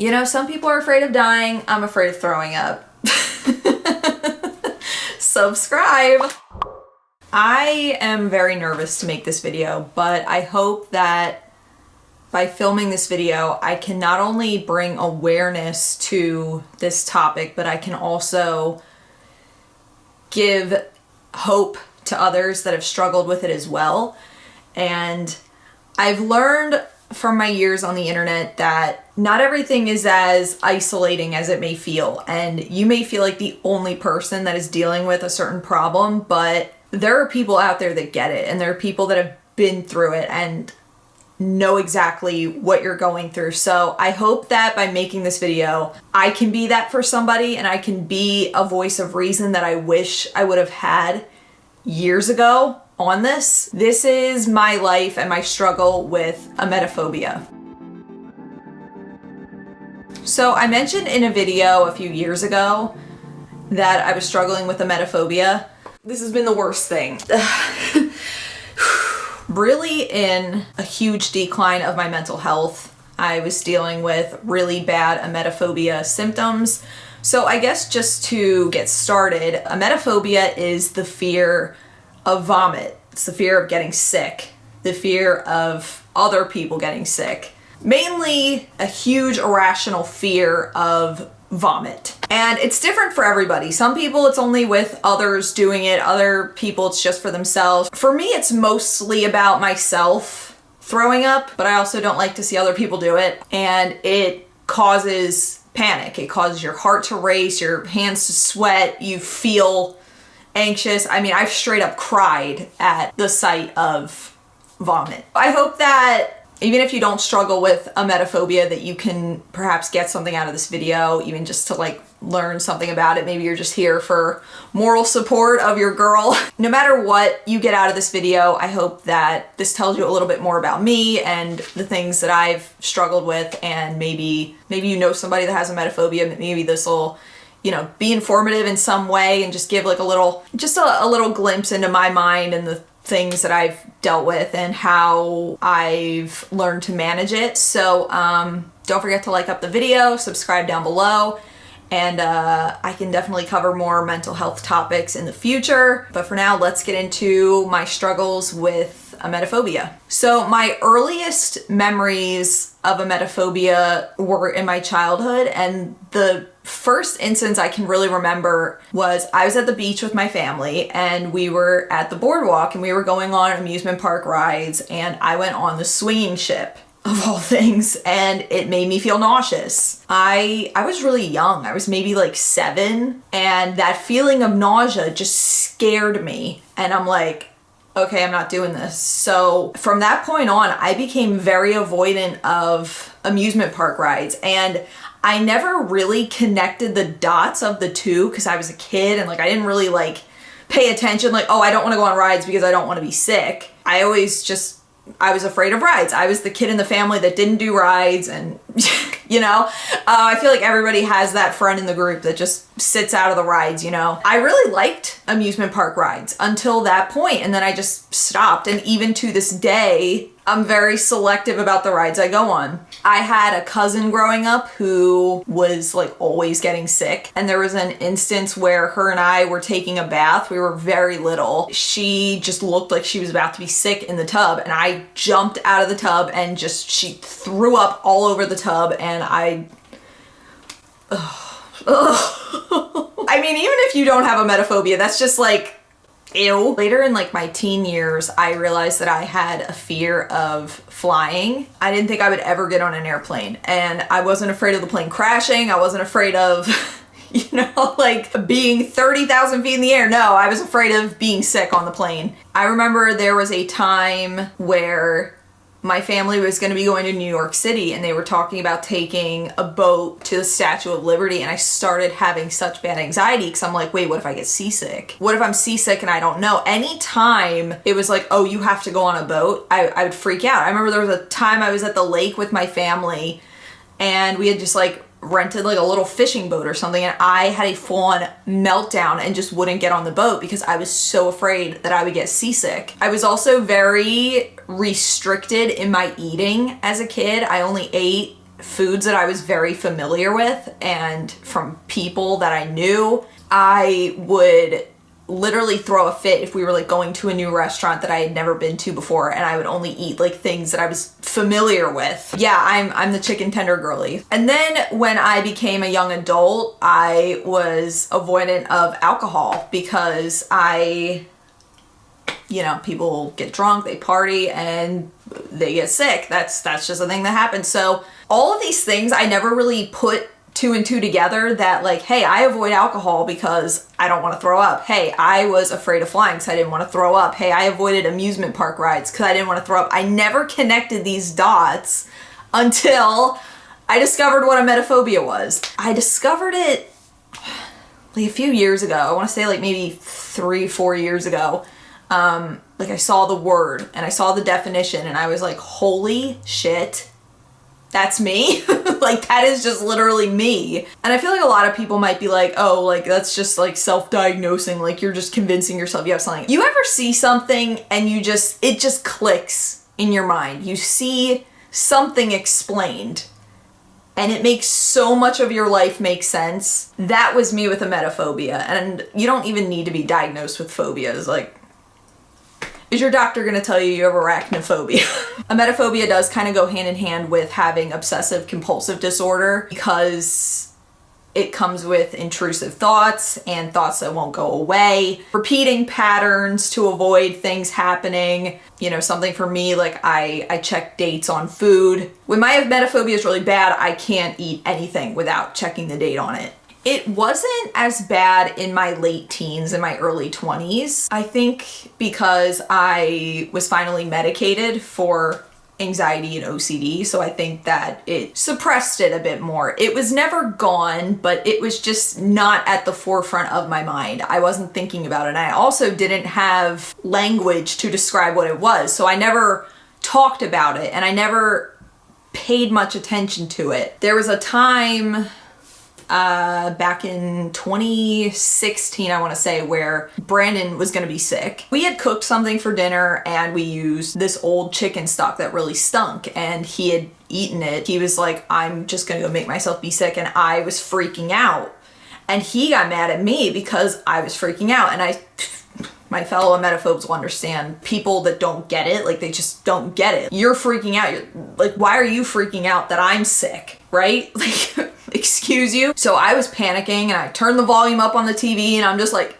You know, some people are afraid of dying. I'm afraid of throwing up. Subscribe. I am very nervous to make this video, but I hope that by filming this video, I can not only bring awareness to this topic, but I can also give hope to others that have struggled with it as well. And I've learned from my years on the internet that not everything is as isolating as it may feel. And you may feel like the only person that is dealing with a certain problem, but there are people out there that get it, and there are people that have been through it and know exactly what you're going through. So I hope that by making this video, I can be that for somebody, and I can be a voice of reason that I wish I would have had years ago on this. This is my life and my struggle with emetophobia. So I mentioned in a video a few years ago that I was struggling with emetophobia. This has been the worst thing. Really in a huge decline of my mental health. I was dealing with really bad emetophobia symptoms. So I guess just to get started, emetophobia is the fear of vomit. It's the fear of getting sick, the fear of other people getting sick. Mainly a huge irrational fear of vomit. And it's different for everybody. Some people it's only with others doing it, other people it's just for themselves. For me, it's mostly about myself throwing up, but I also don't like to see other people do it. And it causes panic. It causes your heart to race, your hands to sweat, you feel anxious. I mean, I've straight up cried at the sight of vomit. I hope that even if you don't struggle with emetophobia, that you can perhaps get something out of this video, even just to like learn something about it. Maybe you're just here for moral support of your girl. No matter what you get out of this video, I hope that this tells you a little bit more about me and the things that I've struggled with, and maybe you know somebody that has emetophobia, but maybe this will, you know, be informative in some way and just give like a little glimpse into my mind and the things that I've dealt with and how I've learned to manage it. So don't forget to like up the video, subscribe down below, and I can definitely cover more mental health topics in the future. But for now, let's get into my struggles with emetophobia. So my earliest memories of emetophobia were in my childhood, and the first instance I can really remember was I was at the beach with my family, and we were at the boardwalk, and we were going on amusement park rides, and I went on the swinging ship of all things, and it made me feel nauseous. I was really young. I was maybe like 7, and that feeling of nausea just scared me, and I'm like, okay, I'm not doing this. So from that point on, I became very avoidant of amusement park rides, and I never really connected the dots of the two because I was a kid, and like I didn't really like pay attention, like, oh, I don't want to go on rides because I don't want to be sick. I was afraid of rides. I was the kid in the family that didn't do rides, and you know, I feel like everybody has that friend in the group that just sits out of the rides, you know. I really liked amusement park rides until that point, and then I just stopped. And even to this day, I'm very selective about the rides I go on. I had a cousin growing up who was like always getting sick, and there was an instance where her and I were taking a bath. We were very little. She just looked like she was about to be sick in the tub, and I jumped out of the tub and she threw up all over the tub, and I mean, even if you don't have emetophobia, that's just like, ew. Later in like my teen years, I realized that I had a fear of flying. I didn't think I would ever get on an airplane, and I wasn't afraid of the plane crashing. I wasn't afraid of, you know, like being 30,000 feet in the air. No, I was afraid of being sick on the plane. I remember there was a time where my family was going to be going to New York City, and they were talking about taking a boat to the Statue of Liberty, and I started having such bad anxiety because I'm like, wait, what if I get seasick? What if I'm seasick and I don't know? Anytime it was like, oh, you have to go on a boat, I would freak out. I remember there was a time I was at the lake with my family, and we had just like rented like a little fishing boat or something, and I had a full-on meltdown and just wouldn't get on the boat because I was so afraid that I would get seasick. I was also very restricted in my eating as a kid. I only ate foods that I was very familiar with and from people that I knew, I would literally throw a fit if we were like going to a new restaurant that I had never been to before, and I would only eat like things that I was familiar with. Yeah, I'm the chicken tender girly. And then when I became a young adult, I was avoidant of alcohol because people get drunk, they party, and they get sick. That's just a thing that happens. So all of these things, I never really put two and two together that like, hey, I avoid alcohol because I don't want to throw up. Hey, I was afraid of flying because I didn't want to throw up. Hey, I avoided amusement park rides because I didn't want to throw up. I never connected these dots until I discovered what emetophobia was. I discovered it like a few years ago. I want to say like maybe 3-4 years ago. Like I saw the word and I saw the definition and I was like, holy shit, that's me. Like that is just literally me. And I feel like a lot of people might be like, oh, like that's just like self-diagnosing. Like you're just convincing yourself you have something. You ever see something and it just clicks in your mind. You see something explained and it makes so much of your life make sense. That was me with emetophobia. And you don't even need to be diagnosed with phobias. Like, is your doctor going to tell you have arachnophobia? Emetophobia does kind of go hand in hand with having obsessive compulsive disorder because it comes with intrusive thoughts and thoughts that won't go away, repeating patterns to avoid things happening. Something for me, like I check dates on food. When my emetophobia is really bad, I can't eat anything without checking the date on it. It wasn't as bad in my late teens and my early 20s. I think because I was finally medicated for anxiety and OCD, so I think that it suppressed it a bit more. It was never gone, but it was just not at the forefront of my mind. I wasn't thinking about it. And I also didn't have language to describe what it was, so I never talked about it and I never paid much attention to it. There was a time back in 2016, I want to say, where Brandon was going to be sick. We had cooked something for dinner and we used this old chicken stock that really stunk and he had eaten it. He was like, I'm just going to go make myself be sick, and I was freaking out. And he got mad at me because I was freaking out, and my fellow emetophobes will understand. People that don't get it, like they just don't get it. You're freaking out. You're like, why are you freaking out that I'm sick, right? Like, excuse you? So I was panicking and I turned the volume up on the TV and I'm just like,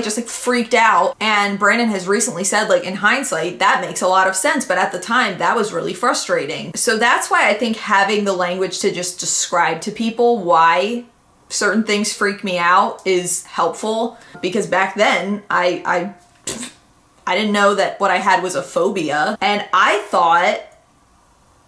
just freaked out. And Brandon has recently said, like, in hindsight, that makes a lot of sense. But at the time, that was really frustrating. So that's why I think having the language to just describe to people why certain things freak me out is helpful, because back then I didn't know that what I had was a phobia, and I thought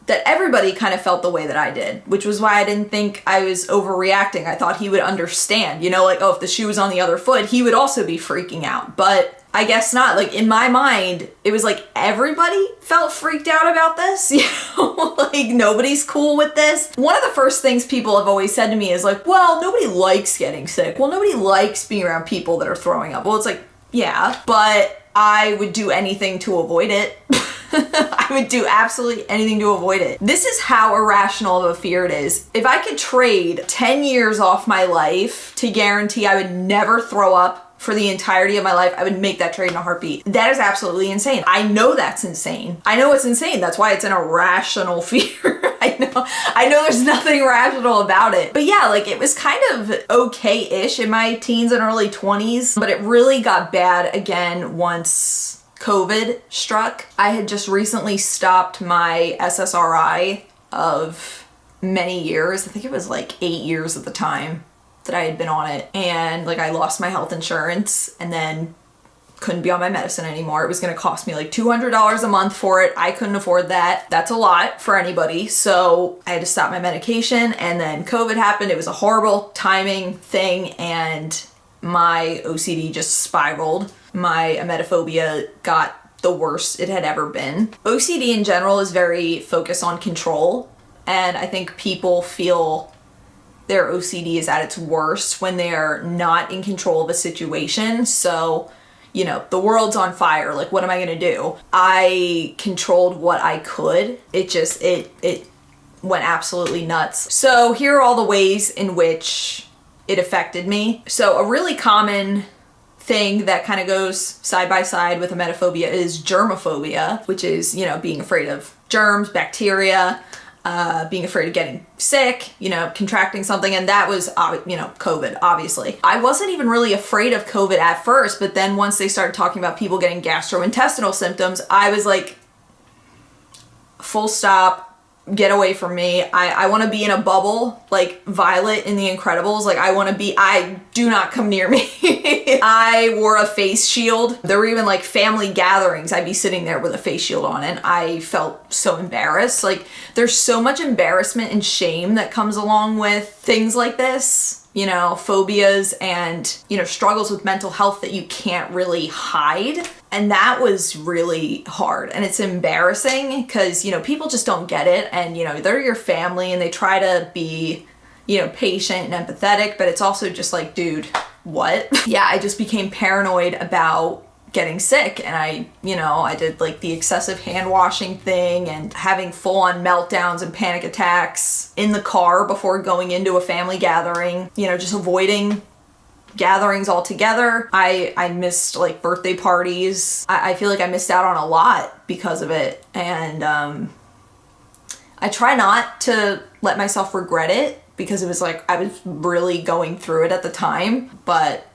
that everybody kind of felt the way that I did, which was why I didn't think I was overreacting. I thought he would understand, like, oh, if the shoe was on the other foot, he would also be freaking out. But I guess not. Like, in my mind, it was like everybody felt freaked out about this, like nobody's cool with this. One of the first things people have always said to me is like, well, nobody likes getting sick. Well, nobody likes being around people that are throwing up. Well, it's like, yeah, but I would do anything to avoid it. I would do absolutely anything to avoid it. This is how irrational of a fear it is. If I could trade 10 years off my life to guarantee I would never throw up for the entirety of my life, I would make that trade in a heartbeat. That is absolutely insane. I know that's insane. I know it's insane. That's why it's an irrational fear. I know there's nothing rational about it. But yeah, like, it was kind of okay-ish in my teens and early 20s, but it really got bad again once COVID struck. I had just recently stopped my SSRI of many years. I think it was like 8 years at the time that I had been on it. And like, I lost my health insurance and then couldn't be on my medicine anymore. It was going to cost me like $200 a month for it. I couldn't afford that. That's a lot for anybody. So I had to stop my medication, and then COVID happened. It was a horrible timing thing, and my OCD just spiraled. My emetophobia got the worst it had ever been. OCD in general is very focused on control, and I think people feel their OCD is at its worst when they're not in control of a situation. So, the world's on fire. Like, what am I gonna do? I controlled what I could. It went absolutely nuts. So here are all the ways in which it affected me. So a really common thing that kind of goes side by side with emetophobia is germophobia, which is, you know, being afraid of germs, bacteria, being afraid of getting sick, you know, contracting something. And that was, you know, COVID, obviously. I wasn't even really afraid of COVID at first, but then once they started talking about people getting gastrointestinal symptoms, I was like, full stop. Get away from me. I want to be in a bubble like Violet in The Incredibles. Like I do not come near me. I wore a face shield. There were even like family gatherings. I'd be sitting there with a face shield on and I felt so embarrassed. Like there's so much embarrassment and shame that comes along with things like this. You know, phobias and, you know, struggles with mental health that you can't really hide. And that was really hard. And it's embarrassing because, you know, people just don't get it. And, you know, they're your family and they try to be, you know, patient and empathetic, but it's also just like, dude, what? Yeah, I just became paranoid about getting sick, and I did like the excessive hand washing thing and having full-on meltdowns and panic attacks in the car before going into a family gathering, you know, just avoiding gatherings altogether. I missed like birthday parties. I feel like I missed out on a lot because of it, and I try not to let myself regret it because it was like I was really going through it at the time, but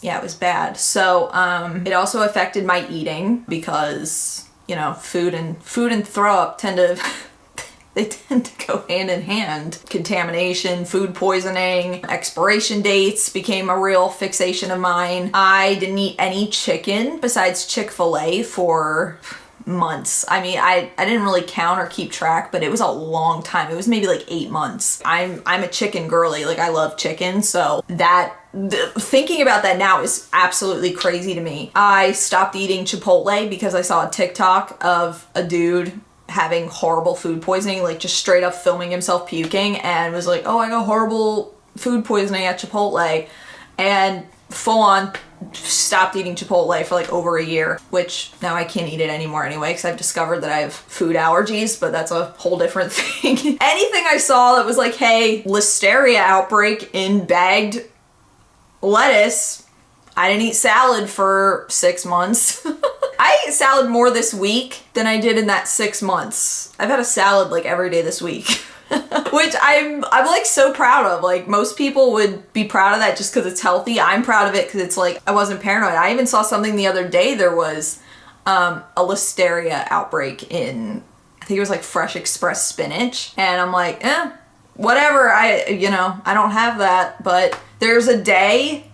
yeah, it was bad. So it also affected my eating because, you know, food and throw up tend to go hand in hand. Contamination, food poisoning, expiration dates became a real fixation of mine. I didn't eat any chicken besides Chick-fil-A for months. I mean, I didn't really count or keep track, but it was a long time. It was maybe like 8 months. I'm a chicken girly. Like I love chicken. So thinking about that now is absolutely crazy to me. I stopped eating Chipotle because I saw a TikTok of a dude having horrible food poisoning, like just straight up filming himself puking, and was like, oh, I got horrible food poisoning at Chipotle, and full on stopped eating Chipotle for like over a year, which now I can't eat it anymore anyway because I've discovered that I have food allergies, but that's a whole different thing. Anything I saw that was like, hey, listeria outbreak in bagged lettuce, I didn't eat salad for 6 months. I ate salad more this week than I did in that 6 months. I've had a salad like every day this week. Which I'm like so proud of. Like most people would be proud of that just because it's healthy. I'm proud of it because it's like I wasn't paranoid. I even saw something the other day. There was a listeria outbreak in, I think it was like Fresh Express spinach, and I'm like, whatever. I don't have that, but there's a day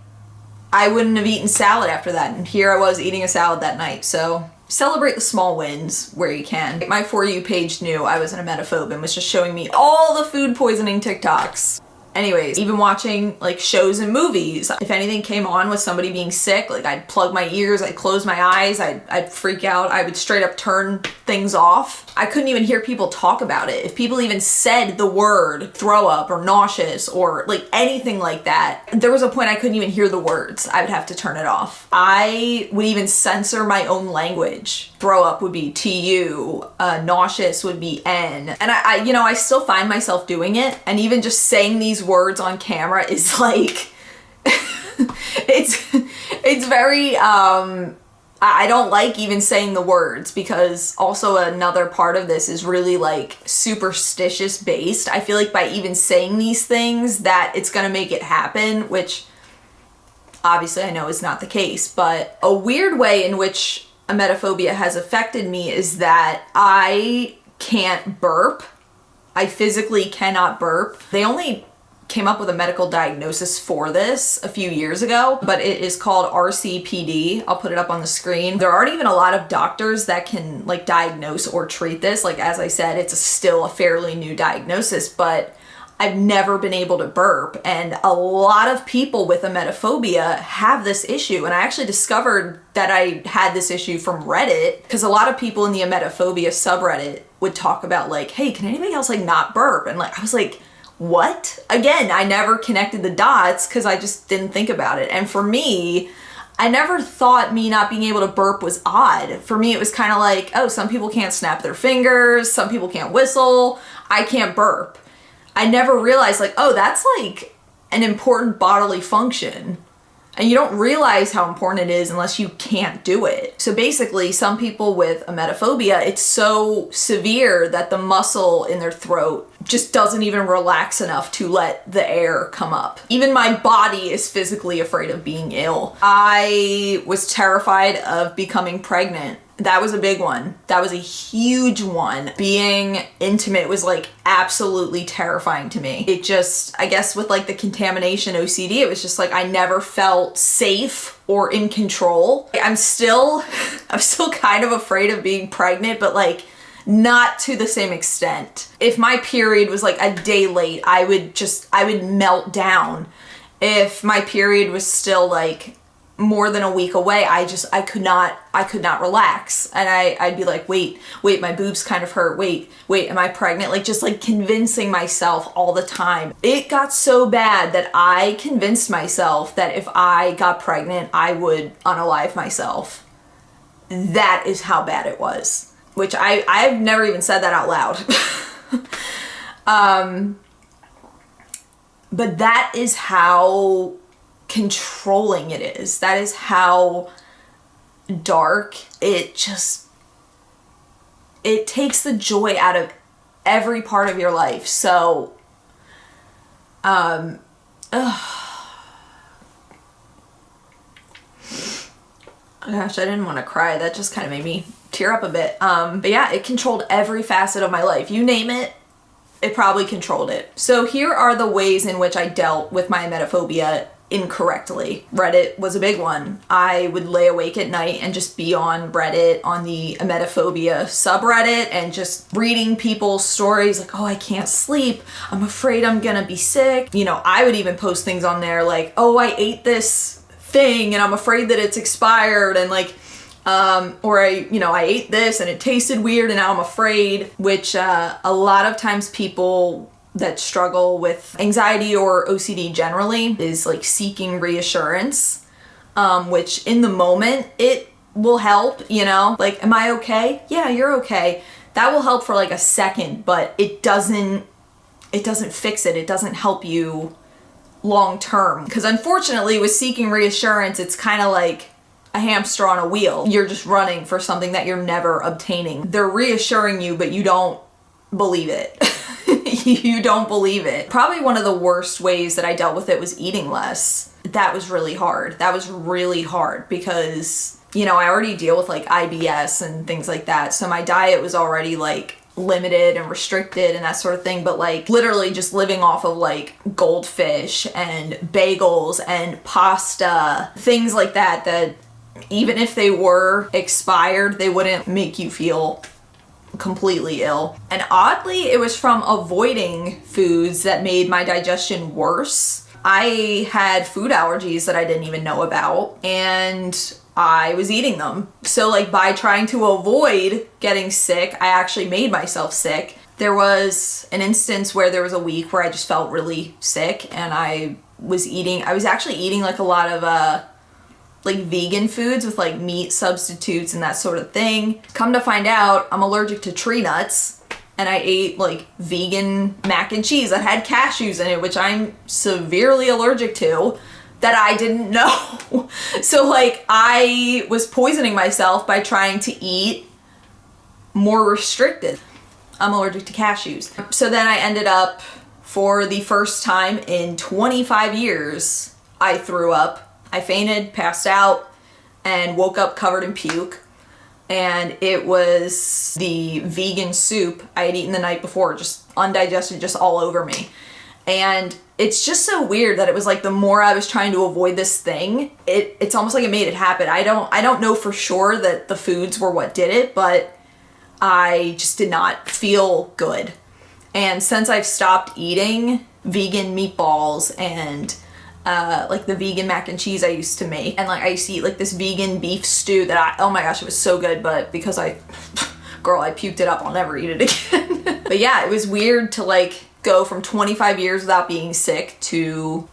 I wouldn't have eaten salad after that, and here I was eating a salad that night. So celebrate the small wins where you can. My For You page knew I was an emetophobe and was just showing me all the food poisoning TikToks. Anyways, even watching like shows and movies, if anything came on with somebody being sick, like I'd plug my ears, I'd close my eyes, I'd freak out, I would straight up turn things off. I couldn't even hear people talk about it. If people even said the word throw up or nauseous or like anything like that, there was a point I couldn't even hear the words. I would have to turn it off. I would even censor my own language. Throw up would be TU, nauseous would be N. And I still find myself doing it. And even just saying these words on camera is like, it's very, I don't like even saying the words because also another part of this is really like superstitious based. I feel like by even saying these things that it's gonna make it happen, which obviously I know is not the case, but a weird way in which emetophobia has affected me is that I can't burp. I physically cannot burp. They only came up with a medical diagnosis for this a few years ago, but it is called RCPD. I'll put it up on the screen. There aren't even a lot of doctors that can like diagnose or treat this. Like, as I said, it's still a fairly new diagnosis, but I've never been able to burp. And a lot of people with emetophobia have this issue. And I actually discovered that I had this issue from Reddit because a lot of people in the emetophobia subreddit would talk about like, hey, can anybody else like not burp? And like, I was like, what? Again, I never connected the dots because I just didn't think about it. And for me, I never thought me not being able to burp was odd. For me, it was kind of like, oh, some people can't snap their fingers, some people can't whistle, I can't burp. I never realized like, oh, that's like an important bodily function. And you don't realize how important it is unless you can't do it. So basically, some people with emetophobia, it's so severe that the muscle in their throat just doesn't even relax enough to let the air come up. Even my body is physically afraid of being ill. I was terrified of becoming pregnant. That was a big one. That was a huge one. Being intimate was like absolutely terrifying to me. It just, I guess with like the contamination OCD, it was just like I never felt safe or in control. I'm still kind of afraid of being pregnant, but like not to the same extent. If my period was like a day late, I would melt down. If my period was still like more than a week away, I could not relax. And I'd be like, wait, my boobs kind of hurt. Wait, am I pregnant? Like just like convincing myself all the time. It got so bad that I convinced myself that if I got pregnant, I would unalive myself. That is how bad it was. Which I've never even said that out loud. But that is how controlling it is. That is how dark it takes the joy out of every part of your life. So gosh, I didn't want to cry. That just kind of made me tear up a bit. But yeah, it controlled every facet of my life. You name it, it probably controlled it. So here are the ways in which I dealt with my emetophobia incorrectly. Reddit was a big one. I would lay awake at night and just be on Reddit, on the emetophobia subreddit, and just reading people's stories like, oh, I can't sleep, I'm afraid I'm gonna be sick. You know, I would even post things on there like, oh, I ate this thing and I'm afraid that it's expired, and like or I ate this and it tasted weird and now I'm afraid, which a lot of times people that struggle with anxiety or OCD generally is like seeking reassurance, which in the moment it will help, like, am I okay? Yeah, you're okay. That will help for like a second, but it doesn't fix it. It doesn't help you long term. Because unfortunately with seeking reassurance, it's kind of like a hamster on a wheel. You're just running for something that you're never obtaining. They're reassuring you, but you don't believe it. You don't believe it. Probably one of the worst ways that I dealt with it was eating less. That was really hard. That was really hard because, I already deal with like IBS and things like that. So my diet was already like limited and restricted and that sort of thing. But like literally just living off of like goldfish and bagels and pasta, things like that even if they were expired, they wouldn't make you feel completely ill. And oddly, it was from avoiding foods that made my digestion worse. I had food allergies that I didn't even know about, and I was eating them. So like by trying to avoid getting sick, I actually made myself sick. There was an instance where there was a week where I just felt really sick, and I was actually eating like a lot of like vegan foods with like meat substitutes and that sort of thing. Come to find out, I'm allergic to tree nuts, and I ate like vegan mac and cheese that had cashews in it, which I'm severely allergic to, that I didn't know. So like I was poisoning myself by trying to eat more restricted. I'm allergic to cashews. So then I ended up, for the first time in 25 years, I threw up. I fainted, passed out, and woke up covered in puke. And it was the vegan soup I had eaten the night before, just undigested, just all over me. And it's just so weird that it was like the more I was trying to avoid this thing, it's almost like it made it happen. I don't know for sure that the foods were what did it, but I just did not feel good. And since I've stopped eating vegan meatballs and like the vegan mac and cheese I used to make, and like I used to eat like this vegan beef stew that oh my gosh, it was so good, but because I puked it up, I'll never eat it again. But yeah, it was weird to like go from 25 years without being sick to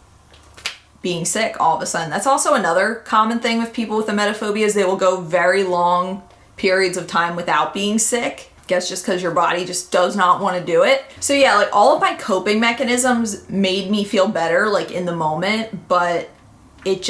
being sick all of a sudden. That's also another common thing with people with emetophobia is they will go very long periods of time without being sick. I guess just because your body just does not want to do it. So yeah, like all of my coping mechanisms made me feel better like in the moment, but it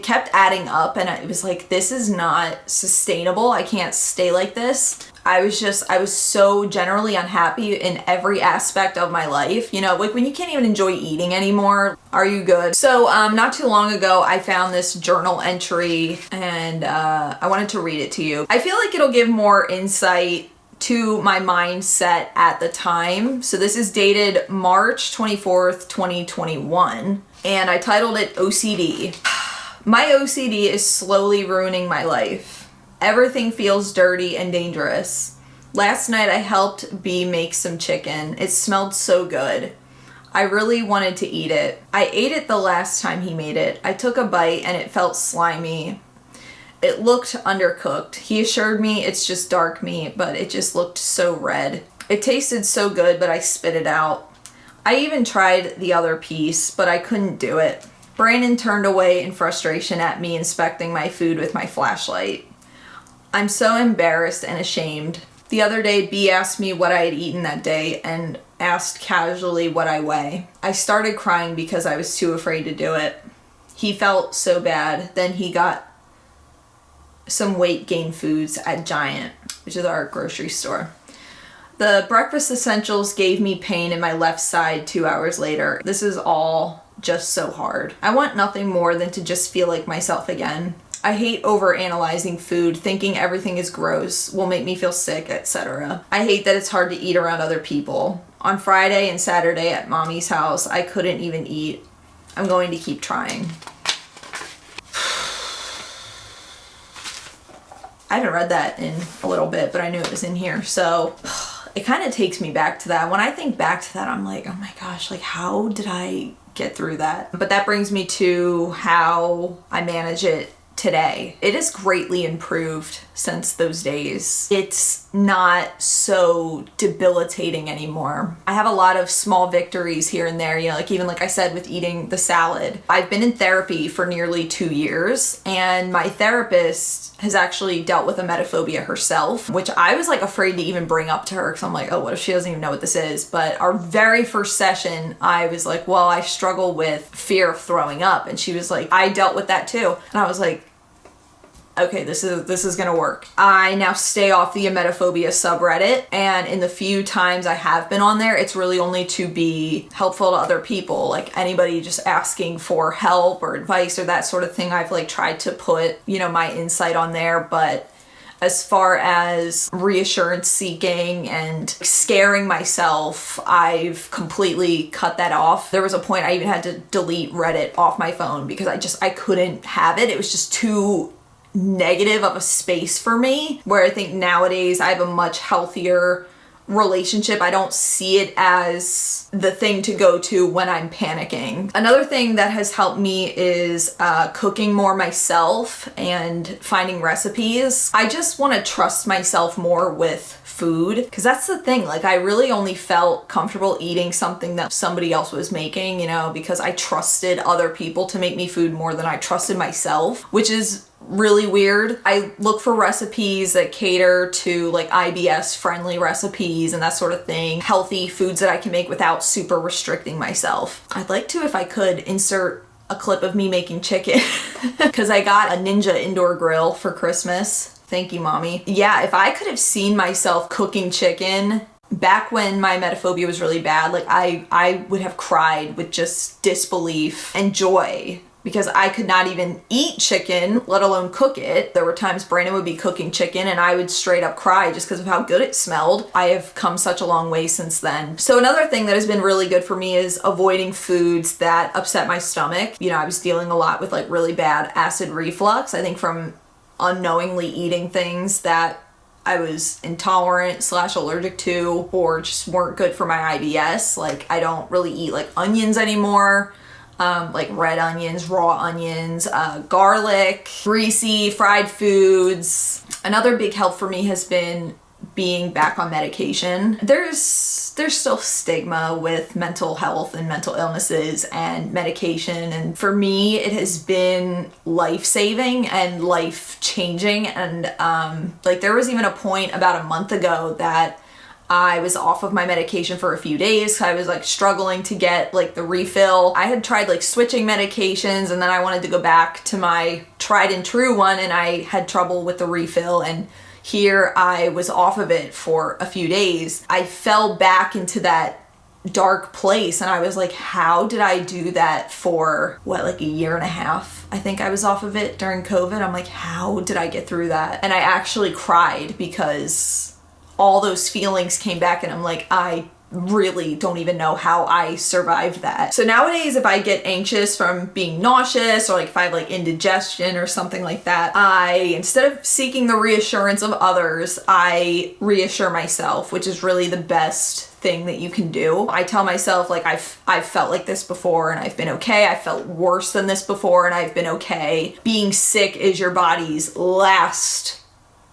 kept adding up and it was like, this is not sustainable. I can't stay like this. I was so generally unhappy in every aspect of my life. You know, like when you can't even enjoy eating anymore, are you good? So not too long ago, I found this journal entry and I wanted to read it to you. I feel like it'll give more insight to my mindset at the time. So this is dated March 24th, 2021, and I titled it OCD. My OCD is slowly ruining my life. Everything feels dirty and dangerous. Last night I helped B make some chicken. It smelled so good. I really wanted to eat it. I ate it the last time he made it. I took a bite and it felt slimy. It looked undercooked. He assured me it's just dark meat, but it just looked so red. It tasted so good, but I spit it out. I even tried the other piece, but I couldn't do it. Brandon turned away in frustration at me inspecting my food with my flashlight. I'm so embarrassed and ashamed. The other day, B asked me what I had eaten that day and asked casually what I weigh. I started crying because I was too afraid to do it. He felt so bad. Then he got some weight gain foods at Giant, which is our grocery store. The breakfast essentials gave me pain in my left side 2 hours later. This is all just so hard. I want nothing more than to just feel like myself again. I hate overanalyzing food, thinking everything is gross, will make me feel sick, etc. I hate that it's hard to eat around other people. On Friday and Saturday at mommy's house, I couldn't even eat. I'm going to keep trying. I haven't read that in a little bit, but I knew it was in here. So it kind of takes me back to that. When I think back to that, I'm like, oh my gosh, like how did I get through that? But that brings me to how I manage it today. It has greatly improved since those days. It's not so debilitating anymore. I have a lot of small victories here and there, you know, like even like I said with eating the salad. I've been in therapy for nearly 2 years and my therapist has actually dealt with emetophobia herself, which I was like afraid to even bring up to her because I'm like, oh, what if she doesn't even know what this is? But our very first session, I was like, well, I struggle with fear of throwing up. And she was like, I dealt with that too. And I was like, okay, this is gonna work. I now stay off the emetophobia subreddit, and in the few times I have been on there, it's really only to be helpful to other people, like anybody just asking for help or advice or that sort of thing. I've like tried to put, you know, my insight on there, but as far as reassurance seeking and scaring myself, I've completely cut that off. There was a point I even had to delete Reddit off my phone because I couldn't have it. It was just too negative of a space for me, where I think nowadays I have a much healthier relationship. I don't see it as the thing to go to when I'm panicking. Another thing that has helped me is cooking more myself and finding recipes. I just want to trust myself more with food, because that's the thing, like I really only felt comfortable eating something that somebody else was making, you know, because I trusted other people to make me food more than I trusted myself, which is really weird. I look for recipes that cater to like IBS friendly recipes and that sort of thing, healthy foods that I can make without super restricting myself. I'd like to, if I could, insert a clip of me making chicken because I got a Ninja indoor grill for Christmas. Thank you, mommy. Yeah, if I could have seen myself cooking chicken back when my emetophobia was really bad, like I would have cried with just disbelief and joy, because I could not even eat chicken, let alone cook it. There were times Brandon would be cooking chicken and I would straight up cry just because of how good it smelled. I have come such a long way since then. So another thing that has been really good for me is avoiding foods that upset my stomach. You know, I was dealing a lot with like really bad acid reflux, I think from unknowingly eating things that I was intolerant / allergic to or just weren't good for my IBS. Like I don't really eat like onions anymore. Like red onions, raw onions, garlic, greasy, fried foods. Another big help for me has been being back on medication. There's still stigma with mental health and mental illnesses and medication, and for me it has been life-saving and life-changing. And like there was even a point about a month ago that I was off of my medication for a few days. I was like struggling to get like the refill. I had tried like switching medications, and then I wanted to go back to my tried and true one, and I had trouble with the refill, and here I was off of it for a few days. I fell back into that dark place, and I was like, how did I do that for like a year and a half? I think I was off of it during COVID. I'm like, how did I get through that? And I actually cried because all those feelings came back, and I'm like, I really don't even know how I survived that. So nowadays, if I get anxious from being nauseous, or like if I have like indigestion or something like that, instead of seeking the reassurance of others, I reassure myself, which is really the best thing that you can do. I tell myself like I've felt like this before and I've been okay. I felt worse than this before and I've been okay. Being sick is your body's last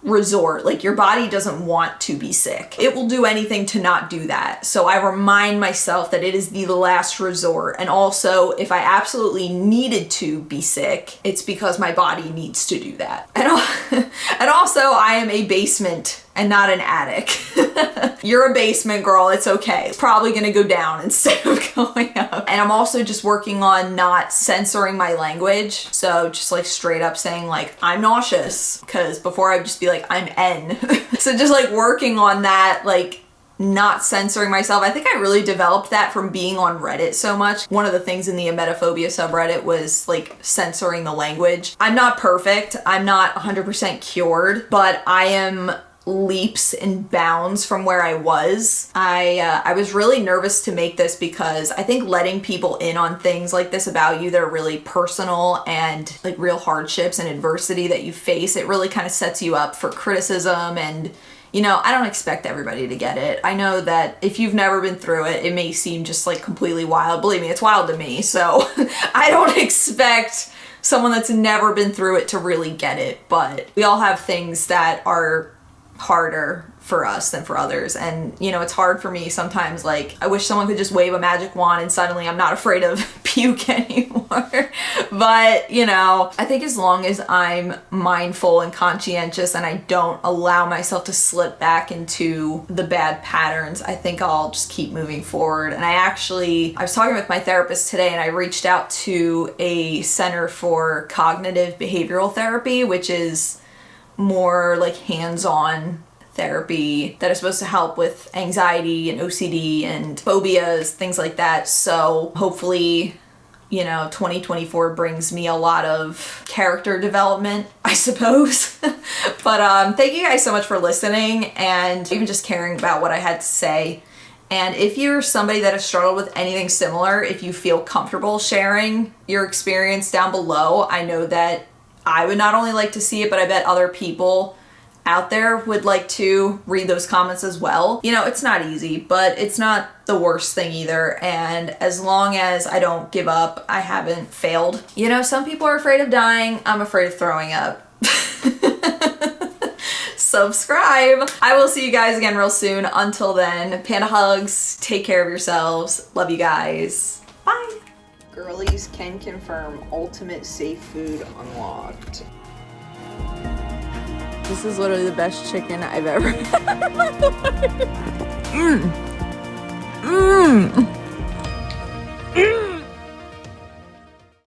resort. Like your body doesn't want to be sick. It will do anything to not do that. So I remind myself that it is the last resort. And also, if I absolutely needed to be sick, it's because my body needs to do that. And also, I am a basement and not an attic. You're a basement girl, it's okay. It's probably gonna go down instead of going up. And I'm also just working on not censoring my language. So just like straight up saying like, I'm nauseous, because before I'd just be like, I'm N. So just like working on that, like not censoring myself. I think I really developed that from being on Reddit so much. One of the things in the emetophobia subreddit was like censoring the language. I'm not perfect. I'm not 100% cured, but I am leaps and bounds from where I was. I was really nervous to make this because I think letting people in on things like this about you that are really personal and like real hardships and adversity that you face, it really kind of sets you up for criticism. And you know, I don't expect everybody to get it. I know that if you've never been through it, it may seem just like completely wild. Believe me, it's wild to me. So I don't expect someone that's never been through it to really get it, but we all have things that are harder for us than for others. And you know, it's hard for me sometimes. Like I wish someone could just wave a magic wand and suddenly I'm not afraid of puke anymore. But you know, I think as long as I'm mindful and conscientious and I don't allow myself to slip back into the bad patterns, I think I'll just keep moving forward. And I was talking with my therapist today, and I reached out to a center for cognitive behavioral therapy, which is more like hands-on therapy that is supposed to help with anxiety and OCD and phobias, things like that. So hopefully, you know, 2024 brings me a lot of character development, I suppose. But thank you guys so much for listening and even just caring about what I had to say. And if you're somebody that has struggled with anything similar, if you feel comfortable sharing your experience down below, I know that I would not only like to see it, but I bet other people out there would like to read those comments as well. You know, it's not easy, but it's not the worst thing either. And as long as I don't give up, I haven't failed. You know, some people are afraid of dying. I'm afraid of throwing up. Subscribe. I will see you guys again real soon. Until then, panda hugs. Take care of yourselves. Love you guys. Bye. Girlies can confirm ultimate safe food unlocked. This is literally the best chicken I've ever had in my life.